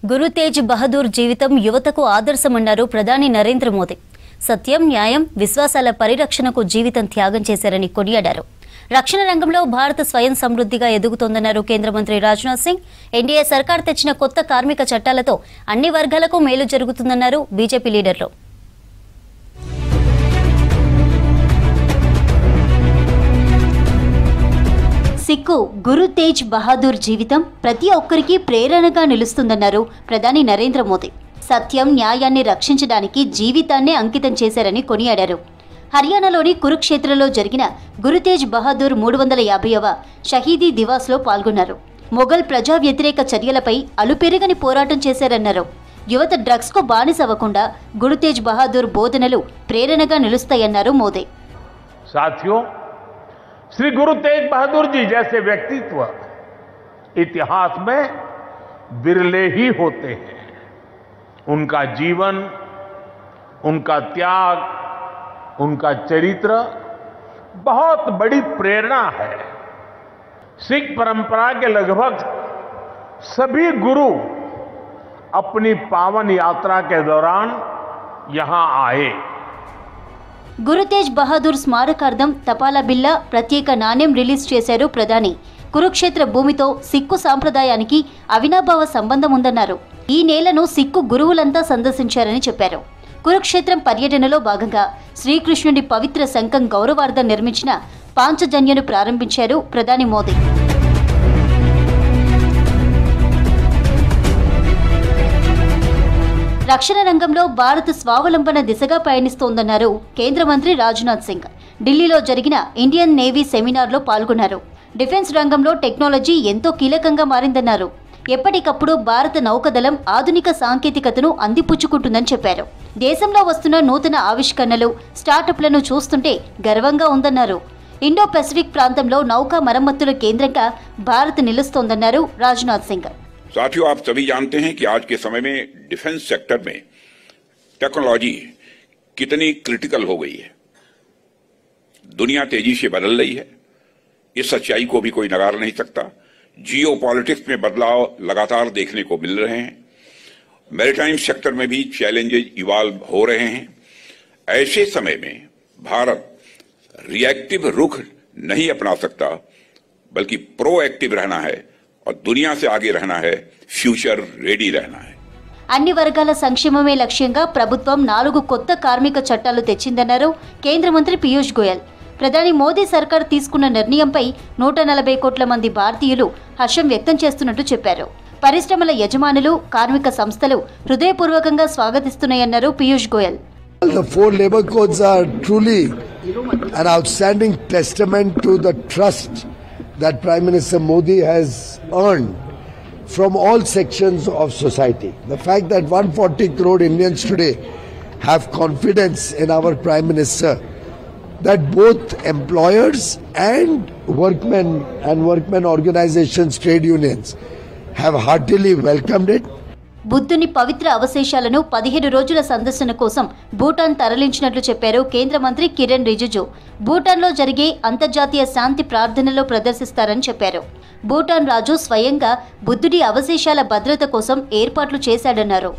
గురు తేజ్ బహదూర్ జీవితం యువతకు ఆదర్శమన్నారు ప్రధాని నరేంద్ర మోదీ. సత్యం, న్యాయం, విశ్వాసాల పరిరక్షణకు జీవితం త్యాగం చేశారని కొనియాడారు. రక్షణ రంగంలో భారత్ స్వయం సమృద్ధిగా ఎదుగుతోందన్నారు కేంద్ర మంత్రి రాజ్నాథ్ సింగ్. ఎన్డీఏ సర్కార్ తెచ్చిన కొత్త కార్మిక చట్టాలతో అన్ని వర్గాలకు మేలు జరుగుతుందన్నారు బీజేపీ లీడర్లు. సిక్కు గురు తేజ్ బహదూర్ జీవితం ప్రతి ఒక్కరికి ప్రేరణగా నిలుస్తుందన్నారు ప్రధాని నరేంద్ర మోదీ. సత్యం, న్యాయాన్ని రక్షించడానికి జీవితాన్నే అంకితం చేశారని కొనియాడారు. హర్యానాలోని కురుక్షేత్రలో జరిగిన గురు తేజ్ బహదూర్ 350వ షహీదీ దివాస్లో పాల్గొన్నారు. మొఘల్ ప్రజా వ్యతిరేక చర్యలపై అలుపెరగని పోరాటం చేశారన్నారు. యువత డ్రగ్స్కు బానిసవ్వకుండా గురు తేజ్ బహదూర్ బోధనలు ప్రేరణగా నిలుస్తాయన్నారు మోదీ. श्री गुरु तेज बहादुर जी जैसे व्यक्तित्व इतिहास में विरले ही होते हैं. उनका जीवन, उनका त्याग, उनका चरित्र बहुत बड़ी प्रेरणा है. सिख परंपरा के लगभग सभी गुरु अपनी पावन यात्रा के दौरान यहां आए. గురు తేజ్ బహదూర్ స్మారకార్థం తపాలా బిల్ల, ప్రత్యేక నాణ్యం రిలీజ్ చేశారు ప్రధాని. కురుక్షేత్ర భూమితో సిక్కు సాంప్రదాయానికి అవినాభావ సంబంధం ఉందన్నారు. ఈ నేలను సిక్కు గురువులంతా సందర్శించారని చెప్పారు. కురుక్షేత్రం పర్యటనలో భాగంగా శ్రీకృష్ణుడి పవిత్ర శంఖం గౌరవార్థం నిర్మించిన పాంచజన్యను ప్రారంభించారు ప్రధాని మోదీ. రక్షణ రంగంలో భారత్ స్వావలంబన దిశగా పయనిస్తోందన్నారు కేంద్ర మంత్రి రాజ్నాథ్ సింగ్. ఢిల్లీలో జరిగిన ఇండియన్ నేవీ సెమినార్లో పాల్గొన్నారు. డిఫెన్స్ రంగంలో టెక్నాలజీ ఎంతో కీలకంగా మారిందన్నారు. ఎప్పటికప్పుడు భారత నౌకదళం ఆధునిక సాంకేతికతను అందిపుచ్చుకుంటుందని చెప్పారు. దేశంలో వస్తున్న నూతన ఆవిష్కరణలు, స్టార్టప్లను చూస్తుంటే గర్వంగా ఉందన్నారు. ఇండో పెసిఫిక్ ప్రాంతంలో నౌకా మరమ్మతుల కేంద్రంగా భారత్ నిలుస్తోందన్నారు రాజ్నాథ్ సింగ్. साथियों, आप सभी जानते हैं कि आज के समय में डिफेंस सेक्टर में टेक्नोलॉजी कितनी क्रिटिकल हो गई है. दुनिया तेजी से बदल रही है. इस सच्चाई को भी कोई नकार नहीं सकता. जियो पॉलिटिक्स में बदलाव लगातार देखने को मिल रहे हैं. मैरीटाइम सेक्टर में भी चैलेंजेस इवॉल्व हो रहे हैं. ऐसे समय में भारत रिएक्टिव रुख नहीं अपना सकता, बल्कि प्रोएक्टिव रहना है और दुनिया से आगे रहना है, फ्यूचर रेडी रहना है. అన్ని వర్గాల సంక్షేమమే లక్ష్యంగా ప్రభుత్వం 4 కొత్త కార్మిక చట్టాలు తెచ్చిందన్నారు కేంద్ర మంత్రి పీయూష్ గోయల్. ప్రధాని మోదీ సర్కార్ తీసుకున్న నిర్ణయంపై 140 కోట్ల మంది భారతీయులు హర్షం వ్యక్తం చేస్తున్నట్టు చెప్పారు. పరిశ్రమల యజమానులు, కార్మిక సంస్థలు హృదయపూర్వకంగా స్వాగతిస్తున్నాయన్నారు Piyush Goyal. The 4 labor codes are truly an outstanding testament to the trust that Prime Minister Modi has earned from all sections of society. The fact that 140 crore Indians today have confidence in our Prime Minister, that both employers and workmen organizations, trade unions have heartily welcomed it. బుద్ధుని పవిత్ర అవశేషాలను 17 రోజుల సందర్శన కోసం భూటాన్ తరలించినట్లు చెప్పారు కేంద్ర మంత్రి కిరణ్ రిజిజు. భూటాన్లో జరిగే అంతర్జాతీయ శాంతి ప్రార్థనలో ప్రదర్శిస్తారని చెప్పారు. భూటాన్ రాజు స్వయంగా బుద్ధుడి అవశేషాల భద్రత కోసం ఏర్పాట్లు చేశాడన్నారు.